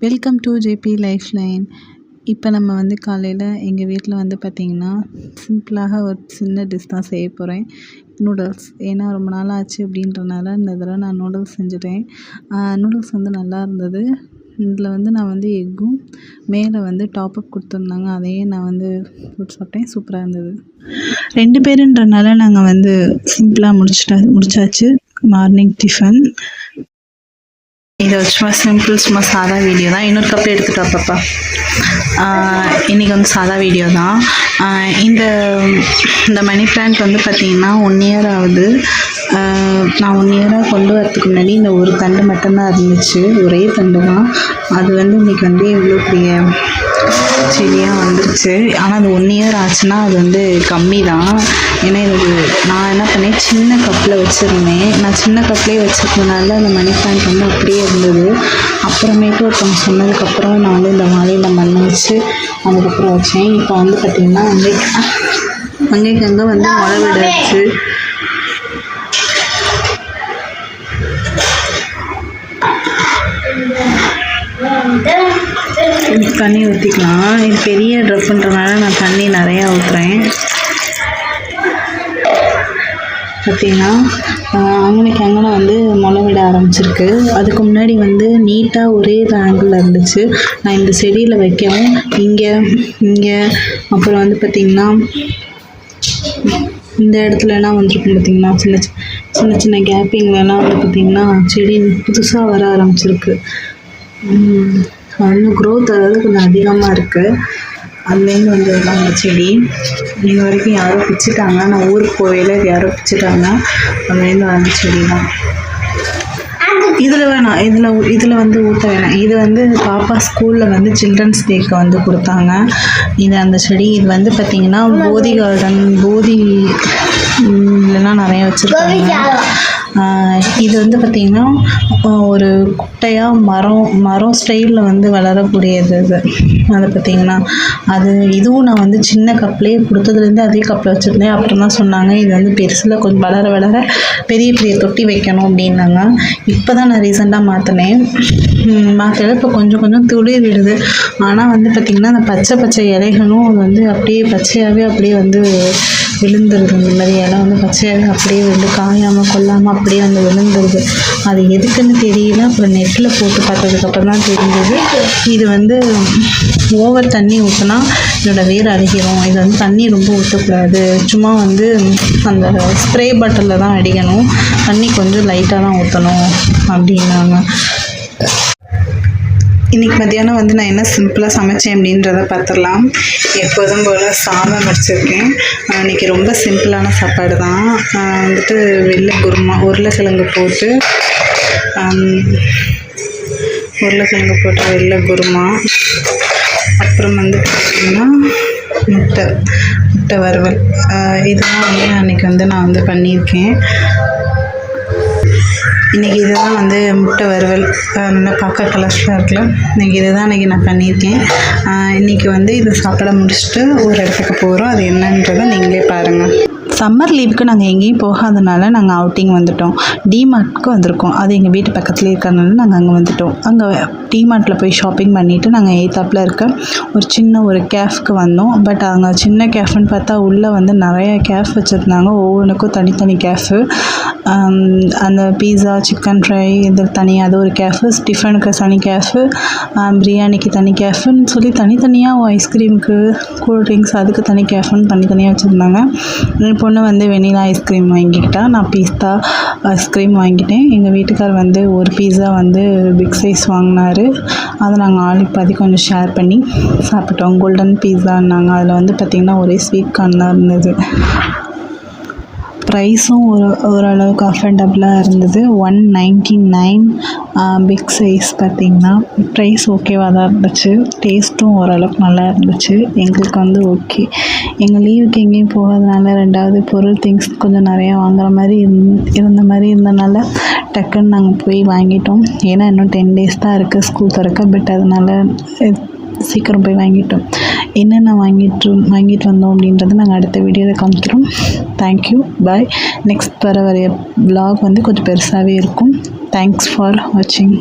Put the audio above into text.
Welcome to JP life line. இப்போ நம்ம வந்து காலையில் எங்கள் வீட்டில் வந்து பார்த்திங்கன்னா சிம்பிளாக ஒரு சின்ன டிஷ் தான் செய்ய போகிறேன். நூடுல்ஸ். ஏன்னா ரொம்ப நாள் ஆச்சு அப்படின்றனால இந்த தடவை நான் நூடுல்ஸ் செஞ்சுட்டேன். நூடுல்ஸ் வந்து நல்லா இருந்தது. இதில் வந்து நான் வந்து எக்கும் மேலே வந்து டாப்அப் கொடுத்துருந்தாங்க, அதையே நான் வந்து போட்டு சாப்பிட்டேன். சூப்பராக இருந்தது. 2 பேருன்றனால நாங்கள் வந்து சிம்பிளாக முடிச்சாச்சு மார்னிங் டிஃபன். இது சும்மா சாதா வீடியோ தான். இன்னொரு கப்பில் எடுத்துகிட்டு பாப்பா. இன்றைக்கி வந்து சாதா வீடியோ தான். இந்த மணி பிளான்ட் வந்து பார்த்திங்கன்னா 1 இயர் ஆகுது. நான் 1 இயராக கொண்டு வரதுக்கு முன்னாடி இந்த ஒரு தண்டு மட்டும்தான் இருந்துச்சு, ஒரே தண்டு தான். அது வந்து இன்றைக்கி வந்து இவ்வளோ பெரிய செடியாக வந்துருச்சு. ஆனால் அது 1 இயர் ஆச்சுன்னா அது வந்து கம்மி தான். ஏன்னா இது நான் என்ன பண்ணேன், சின்ன கப்பில் வச்சுருந்தேன். நான் சின்ன கப்லேயே வச்சுருந்ததுனால அந்த மணி பிளான்ட் வந்து அப்படியே இருந்தது. அப்புறமேட்டு ஒருத்தவங்க சொன்னதுக்கப்புறம் நான் வந்து இந்த மாலையில் மண் வச்சு அதுக்கப்புறம் வச்சேன். இப்போ வந்து பார்த்திங்கன்னா அங்கேங்க வந்து முளை விடாச்சு. தண்ணி ஊற்றிக்கலாம். இது பெரிய ட்ரப்புன்றனால நான் தண்ணி நிறையா ஊற்றுறேன். பார்த்திங்கன்னா அங்கனை வந்து முளை விட ஆரம்பிச்சிருக்கு. அதுக்கு முன்னாடி வந்து நீட்டாக ஒரே ஆங்கிளில் இருந்துச்சு. நான் இந்த செடியில் வைக்கவும் இங்கே அப்புறம் வந்து பார்த்திங்கன்னா இந்த இடத்துலலாம் வந்துருக்கும். பார்த்திங்கன்னா சின்ன சின்ன கேப்பிங்லாம் வந்து பார்த்திங்கன்னா செடி புதுசாக வர ஆரம்பிச்சிருக்கு. இன்னும் க்ரோத் அதாவது கொஞ்சம் அதிகமாக இருக்குது. அதுலேருந்து வந்து அந்த செடி இது வரைக்கும் யாரோ பிச்சுட்டாங்க. நான் ஊருக்கு போகையில் யாரோ பிச்சுட்டாங்க. அதுலேருந்து வந்த செடி தான். இதில் வேணாம், இதில் வந்து ஊற்ற வேணாம். இது வந்து பாப்பா ஸ்கூலில் வந்து சில்ட்ரன்ஸ் டேக்கு வந்து கொடுத்தாங்க. இது அந்த செடி. இது வந்து பார்த்திங்கன்னா போதி கார்டன், இல்லைன்னா நிறையா வச்சுருக்காங்க. இது வந்து பார்த்திங்கன்னா ஒரு குட்டையாக மரம் ஸ்டைலில் வந்து வளரக்கூடியது. அது பார்த்திங்கன்னா இதுவும் நான் வந்து சின்ன கப்லேயே கொடுத்ததுலேருந்து அதே கப்பில் வச்சுருந்தேன். அப்புறம் தான் சொன்னாங்க இது வந்து பெருசில் கொஞ்சம் வளர பெரிய தொட்டி வைக்கணும் அப்படின்னாங்க. இப்போ தான் நான் ரீசெண்டாக மாற்றினேன். இப்போ கொஞ்சம் துளிர் விடுது. ஆனால் வந்து பார்த்திங்கன்னா அந்த பச்சை இலைகளும் அது வந்து அப்படியே பச்சையாகவே அப்படியே வந்து விழுந்துருது. இந்த மாதிரி இலை வந்து பச்சையாகவே அப்படியே வந்து காயாமல் கொல்லாமல் அப்படியே வந்து விழுந்துருது. அது எதுக்குன்னு தெரியல. அப்புறம் நெட்டில் போட்டு பார்த்ததுக்கப்புறம் தான் தெரிஞ்சது, இது வந்து ஓவர் தண்ணி ஊற்றினா இதோட வேர் அடிக்கிறோம். இது வந்து தண்ணி ரொம்ப ஊற்றக்கூடாது. சும்மா வந்து அந்த ஸ்ப்ரே பாட்டிலில் தான் அடிக்கணும். தண்ணி கொஞ்சம் லைட்டாக தான் ஊற்றணும் அப்படின்னாங்க. இன்றைக்கி மத்தியானம் வந்து நான் என்ன சிம்பிளாக சமைச்சேன் அப்படின்றத பார்த்துடலாம். எப்போதும் போல் சாதம் வச்சுருக்கேன். இன்றைக்கி ரொம்ப சிம்பிளான சாப்பாடு தான். வந்துட்டு வெள்ளை குருமா, உருளைக்கிழங்கு போட்டு வெள்ளை குருமா. அப்புறம் வந்து பார்த்திங்கன்னா முட்டை வறுவல். இதெல்லாம் வந்து அன்றைக்கி வந்து நான் வந்து பண்ணியிருக்கேன். இன்றைக்கி இதுதான் வந்து முட்டை வறுவல். நல்லா பார்க்க கலர்ஃபுல்லாக இருக்குல்ல. இன்றைக்கி நான் பண்ணியிருக்கேன். இன்றைக்கி வந்து இதை சாப்பிட முடிச்சுட்டு ஒரு இடத்துக்கு போகிறோம். அது என்னன்றதை நீங்களே பாருங்கள். சம்மர் லீவுக்கு நாங்கள் எங்கேயும் போகாதனால நாங்கள் அவுட்டிங் வந்துவிட்டோம். டிமார்ட்க்கு வந்திருக்கோம். அது எங்கள் வீட்டு பக்கத்துலேயே இருக்கிறதுனால நாங்கள் அங்கே வந்துவிட்டோம். அங்கே டிமார்ட்டில் போய் ஷாப்பிங் பண்ணிவிட்டு நாங்கள் எய்த்தாப்பில் இருக்க ஒரு கேஃப்க்கு வந்தோம். பட் அங்கே சின்ன கேஃப்னு பார்த்தா உள்ளே வந்து நிறையா கேஃப் வச்சுருந்தாங்க. ஒவ்வொன்றுக்கும் தனித்தனி கேஃபு. அந்த பீஸா, சிக்கன் ஃப்ரை இது தனியாக அது ஒரு கேஃபு, டிஃபனுக்கு தனி கேஃபு, பிரியாணிக்கு தனி கேஃபுன்னு சொல்லி தனித்தனியாக, ஐஸ்கிரீமுக்கு, கூல்ட்ரிங்க்ஸ் அதுக்கு தனி கேஃபுன்னு தனித்தனியாக வச்சுருந்தாங்க. என் பொண்ணு வந்து வெனிலா ஐஸ்கிரீம் வாங்கிக்கிட்டா. நான் பீஸ்தா ஐஸ்கிரீம் வாங்கிட்டேன். எங்கள் வீட்டுக்கார் வந்து ஒரு பீஸா வந்து பிக் சைஸ் வாங்கினார். அதை நாங்கள் ஆளுக்கு பாதி கொஞ்சம் ஷேர் பண்ணி சாப்பிட்டோம். கோல்டன் பீஸான்னாங்க. அதில் வந்து பார்த்திங்கன்னா ஒரே ஸ்வீட் கார்ன் தான் இருந்தது. ப்ரைஸும் ஓரளவுக்கு அஃபோர்டபுளாக இருந்தது. 199 பிக் சைஸ். பார்த்திங்கன்னா ப்ரைஸ் ஓகேவாக தான் இருந்துச்சு. டேஸ்ட்டும் ஓரளவுக்கு நல்லா இருந்துச்சு. எங்களுக்கு வந்து ஓகே. எங்கள் லீவுக்கு எங்கேயும் போகாதனால 2வது பொருள் திங்ஸ் கொஞ்சம் நிறையா வாங்குகிற மாதிரி இருந்தனால டக்குன்னு நாங்கள் போய் வாங்கிட்டோம். ஏன்னா இன்னும் 10 days தான் இருக்குது ஸ்கூல் திறக்க. பட் அதனால் சீக்கிரம் போய் வாங்கிட்டோம். என்னென்ன வாங்கிட்டு வந்தோம் அப்படின்றத நாங்கள் அடுத்த வீடியோவில் காமிக்கிறோம். தேங்க்யூ, பாய். நெக்ஸ்ட் வர விலாக் வந்து கொஞ்சம் பெருசாகவே இருக்கும். தேங்க்ஸ் ஃபார் வாட்சிங்.